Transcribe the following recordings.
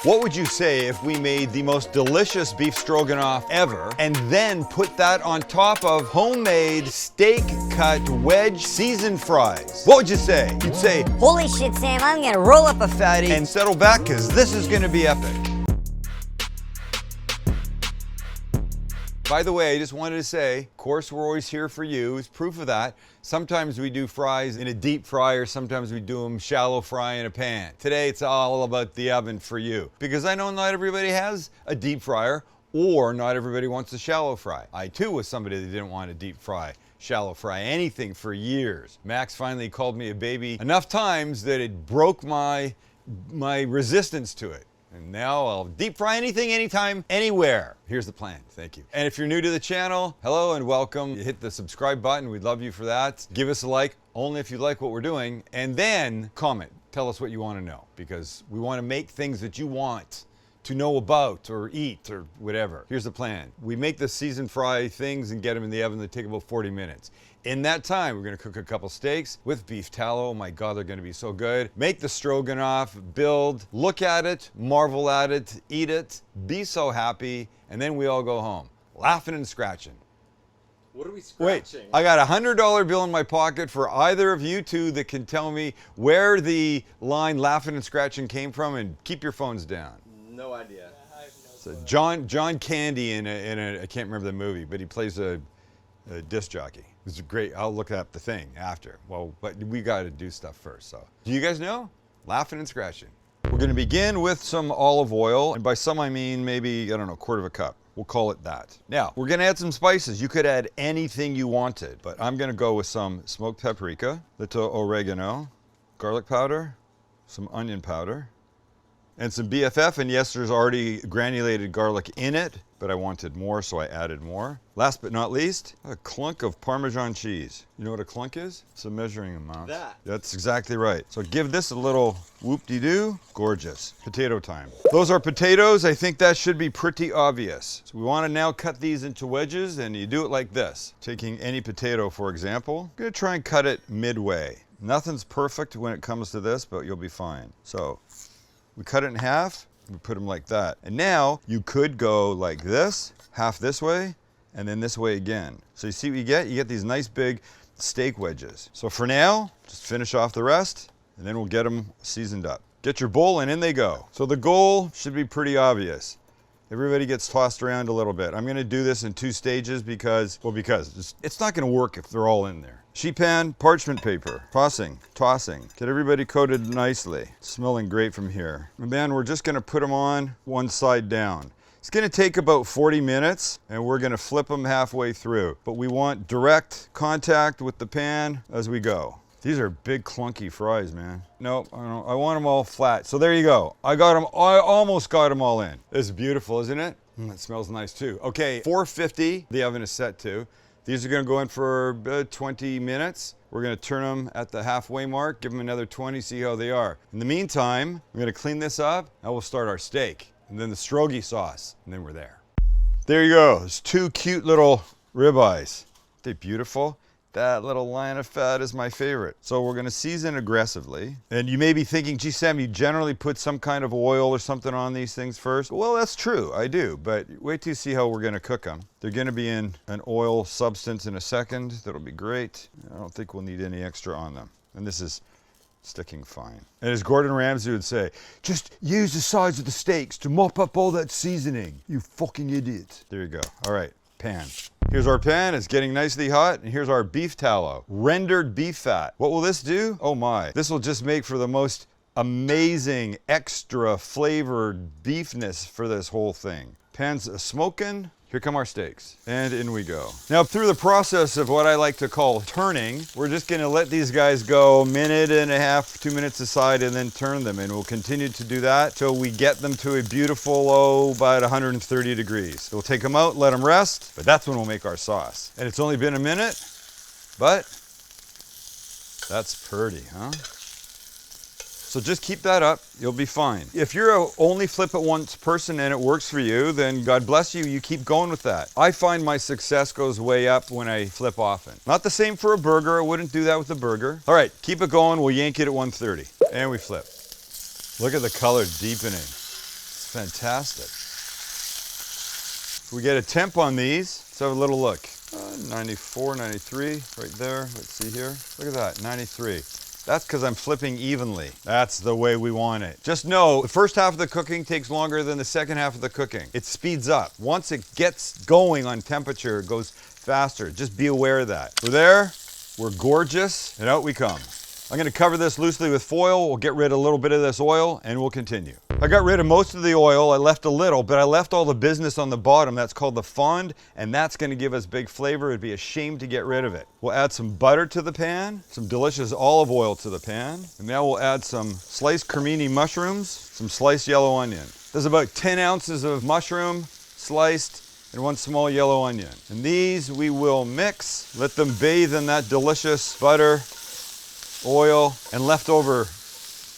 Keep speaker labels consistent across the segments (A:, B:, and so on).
A: What would you say if we made the most delicious beef stroganoff ever and then put that on top of homemade steak cut wedge seasoned fries? What would you say? You'd say,
B: holy shit, Sam, I'm gonna roll up a fatty
A: and settle back because this is gonna be epic. By the way, I just wanted to say, of course, we're always here for you. As proof of that, sometimes we do fries in a deep fryer, sometimes we do them shallow fry in a pan. Today, it's all about the oven for you. Because I know not everybody has a deep fryer, or not everybody wants a shallow fry. I too was somebody that didn't want a deep fry, shallow fry, anything for years. Max finally called me a baby enough times that it broke my resistance to it. And now I'll deep fry anything, anytime, anywhere. Here's the plan. Thank you. And if you're new to the channel, hello and welcome. You hit the subscribe button. We'd love you for that. Give us a like, only if you like what we're doing. And then comment. Tell us what you want to know, because we want to make things that you want to know about or eat or whatever. Here's the plan. We make the seasoned fry things and get them in the oven. They take about 40 minutes. In that time, we're gonna cook a couple steaks with beef tallow. Oh my God, they're gonna be so good. Make the stroganoff, build, look at it, marvel at it, eat it, be so happy, and then we all go home, laughing and scratching.
C: What are we scratching?
A: Wait, I got a $100 bill in my pocket for either of you two that can tell me where the line laughing and scratching came from, and keep your phones down.
C: No idea.
A: So John Candy in a I can't remember the movie, but he plays a disc jockey. It's great. I'll look up the thing after. Well, but we got to do stuff first. So, do you guys know? Laughing and scratching. We're going to begin with some olive oil, and by some I mean maybe, I don't know, a quarter of a cup. We'll call it that. Now, we're going to add some spices. You could add anything you wanted, but I'm going to go with some smoked paprika, little oregano, garlic powder, some onion powder, and some BFF. And yes, there's already granulated garlic in it, but I wanted more, so I added more. Last but not least, a clunk of Parmesan cheese. You know what a clunk is? It's a measuring amount. That's exactly right. So give this a little whoop-de-doo. Gorgeous. Potato time. Those are potatoes. I think that should be pretty obvious. So we want to now cut these into wedges, and you do it like this. Taking any potato, for example. I'm going to try and cut it midway. Nothing's perfect when it comes to this, but you'll be fine. So we cut it in half. We put them like that. And now you could go like this, half this way, and then this way again. So you see what you get? You get these nice big steak wedges. So for now, just finish off the rest, and then we'll get them seasoned up. Get your bowl and in they go. So the goal should be pretty obvious. Everybody gets tossed around a little bit. I'm gonna do this in 2 stages because it's not gonna work if they're all in there. Sheet pan, parchment paper, tossing. Get everybody coated nicely. Smelling great from here. And then we're just gonna put them on one side down. It's gonna take about 40 minutes, and we're gonna flip them halfway through. But we want direct contact with the pan as we go. These are big clunky fries, man. Nope, I want them all flat. So there you go. I almost got them all in. It's beautiful, isn't it? It smells nice too. Okay, 450, the oven is set to. These are gonna go in for 20 minutes. We're gonna turn them at the halfway mark, give them another 20, see how they are. In the meantime, I'm gonna clean this up, and we'll start our steak, and then the strogi sauce, and then we're there. There you go, there's 2 cute little ribeyes. Aren't they beautiful? That little line of fat is my favorite. So we're gonna season aggressively. And you may be thinking, gee, Sam, you generally put some kind of oil or something on these things first. Well, that's true, I do, but wait till you see how we're gonna cook them. They're gonna be in an oil substance in a second. That'll be great. I don't think we'll need any extra on them. And this is sticking fine. And as Gordon Ramsay would say, just use the sides of the steaks to mop up all that seasoning, you fucking idiot. There you go. All right, pan. Here's our pan, it's getting nicely hot, and here's our beef tallow, rendered beef fat. What will this do? Oh my, this will just make for the most amazing extra flavored beefness for this whole thing. Pan's smoking. Here come our steaks, and in we go. Now, through the process of what I like to call turning, we're just gonna let these guys go a minute and a half, 2 minutes aside, and then turn them, and we'll continue to do that till we get them to a beautiful, about 130 degrees. So we'll take them out, let them rest, but that's when we'll make our sauce. And it's only been a minute, but that's pretty, huh? So just keep that up, you'll be fine. If you're a only flip it once person and it works for you, then God bless you, you keep going with that. I find my success goes way up when I flip often. Not the same for a burger, I wouldn't do that with a burger. All right, keep it going, we'll yank it at 130. And we flip. Look at the color deepening. fantastic. If we get a temp on these, let's have a little look. 94, 93, right there. Let's see here. Look at that, 93. That's because I'm flipping evenly. That's the way we want it. Just know, the first half of the cooking takes longer than the second half of the cooking. It speeds up. Once it gets going on temperature, it goes faster. Just be aware of that. We're there, we're gorgeous, and out we come. I'm gonna cover this loosely with foil. We'll get rid of a little bit of this oil, and we'll continue. I got rid of most of the oil. I left a little, but I left all the business on the bottom. That's called the fond, and that's gonna give us big flavor. It'd be a shame to get rid of it. We'll add some butter to the pan, some delicious olive oil to the pan, and now we'll add some sliced cremini mushrooms, some sliced yellow onion. There's about 10 ounces of mushroom sliced, and 1 small yellow onion. And these we will mix, let them bathe in that delicious butter, oil, and leftover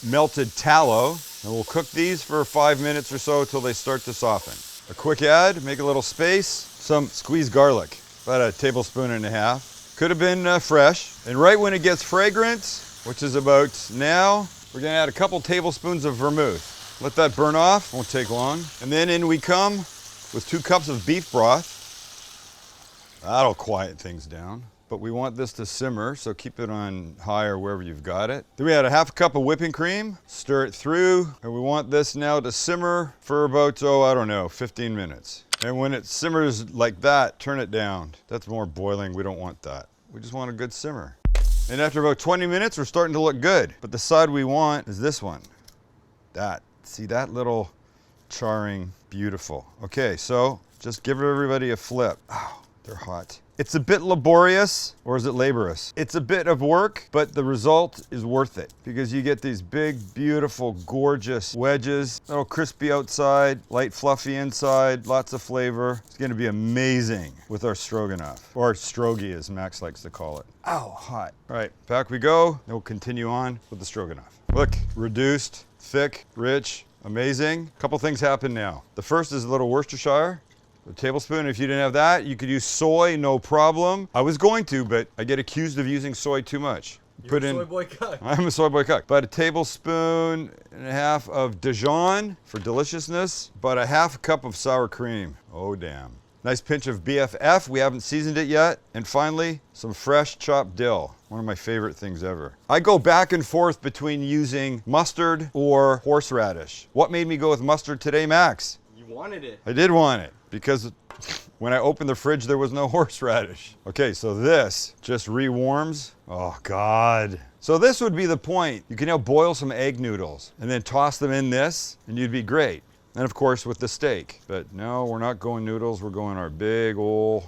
A: melted tallow. And we'll cook these for 5 minutes or so till they start to soften. A quick add, make a little space, some squeezed garlic, about 1.5 tablespoons. Could have been fresh. And right when it gets fragrant, which is about now, we're gonna add a couple tablespoons of vermouth. Let that burn off, won't take long. And then in we come with 2 cups of beef broth. That'll quiet things down. But we want this to simmer, so keep it on high or wherever you've got it. Then we add a 1/2 cup of whipping cream, stir it through, and we want this now to simmer for about, 15 minutes. And when it simmers like that, turn it down. That's more boiling, we don't want that. We just want a good simmer. And after about 20 minutes, we're starting to look good. But the side we want is this one. That, see that little charring, beautiful. Okay, so just give everybody a flip. Oh, they're hot. It's a bit laborious, or is it laborious? It's a bit of work, but the result is worth it because you get these big, beautiful, gorgeous wedges. A little crispy outside, light fluffy inside, lots of flavor. It's gonna be amazing with our stroganoff, or strogi as Max likes to call it. Ow, hot. All right, back we go, and we'll continue on with the stroganoff. Look, reduced, thick, rich, amazing. A couple things happen now. The first is a little Worcestershire. A tablespoon. If you didn't have that, you could use soy, no problem. I was going to, but I get accused of using soy too much.
C: You're a soy boy cuck.
A: I'm a soy boy cuck. About 1.5 tablespoons of Dijon for deliciousness. About a 1/2 cup of sour cream. Oh, damn. Nice pinch of BFF. We haven't seasoned it yet. And finally, some fresh chopped dill. One of my favorite things ever. I go back and forth between using mustard or horseradish. What made me go with mustard today, Max?
C: You wanted it.
A: I did want it because when I opened the fridge, there was no horseradish. Okay, so this just re-warms. Oh, God. So this would be the point. You can now boil some egg noodles and then toss them in this, and you'd be great. And of course, with the steak. But no, we're not going noodles. We're going our big old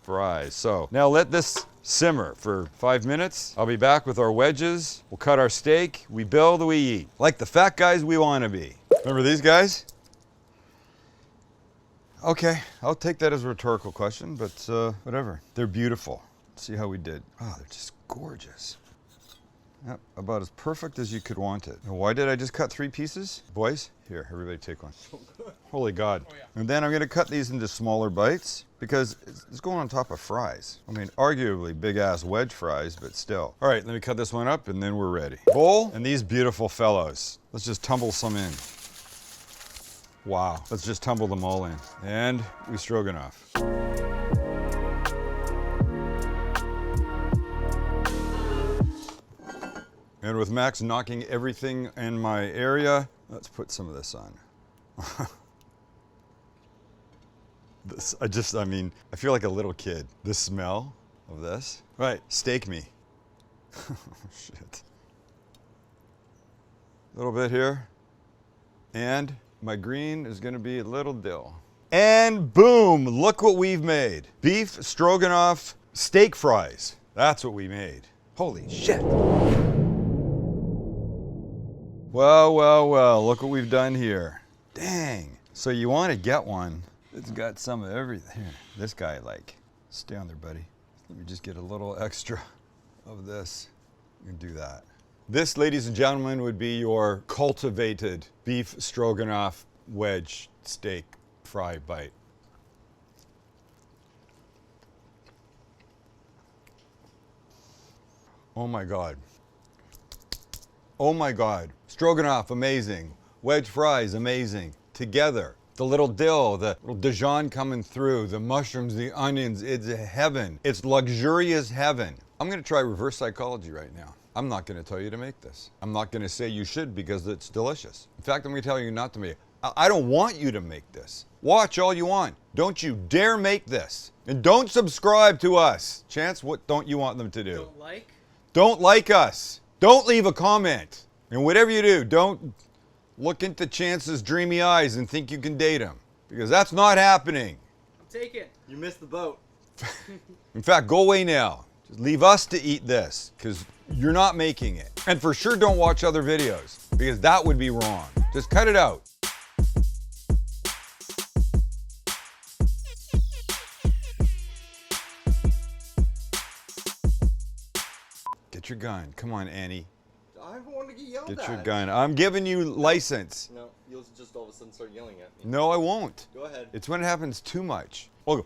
A: fries. So now let this simmer for 5 minutes. I'll be back with our wedges. We'll cut our steak. We build, we eat. Like the fat guys we want to be. Remember these guys? Okay, I'll take that as a rhetorical question, but whatever. They're beautiful. Let's see how we did. Oh, they're just gorgeous. Yep, about as perfect as you could want it. Now, why did I just cut 3 pieces? Boys, here, everybody take one. Holy God. Oh, yeah. And then I'm gonna cut these into smaller bites because it's going on top of fries. I mean, arguably big ass wedge fries, but still. All right, let me cut this one up and then we're ready. Bowl and these beautiful fellows. Let's just tumble some in. Wow, let's just tumble them all in. And we stroganoff. And with Max knocking everything in my area, let's put some of this on. I feel like a little kid. The smell of this. Right, steak me. Shit. A little bit here. And my green is gonna be a little dill. And boom, look what we've made. Beef stroganoff steak fries. That's what we made. Holy shit. Well, well, well, look what we've done here. Dang. So you wanna get one that's got some of everything. Here, this guy, like, stay on there, buddy. Let me just get a little extra of this. You can do that. This, ladies and gentlemen, would be your cultivated beef stroganoff wedge steak fry bite. Oh my God. Oh my God. Stroganoff, amazing. Wedge fries, amazing. together. The little dill, the little Dijon coming through, the mushrooms, the onions, it's heaven. It's luxurious heaven. I'm gonna try reverse psychology right now. I'm not gonna tell you to make this. I'm not gonna say you should because it's delicious. In fact, I'm gonna tell you not to make it. I don't want you to make this. Watch all you want. Don't you dare make this. And don't subscribe to us. Chance, what don't you want them to do?
C: Don't like?
A: Don't like us. Don't leave a comment. And whatever you do, don't look into Chance's dreamy eyes and think you can date him. Because that's not happening.
C: I'm taking.
D: You missed the boat.
A: In fact, go away now. Just leave us to eat this, because you're not making it. And for sure, don't watch other videos, because that would be wrong. Just cut it out. Get your gun. Come on, Annie.
D: I don't want to get yelled
A: Get
D: at.
A: your gun. I'm giving you license.
D: No, you'll just all of a sudden start yelling at me.
A: No, I won't.
D: Go ahead.
A: It's when it happens too much. Oh,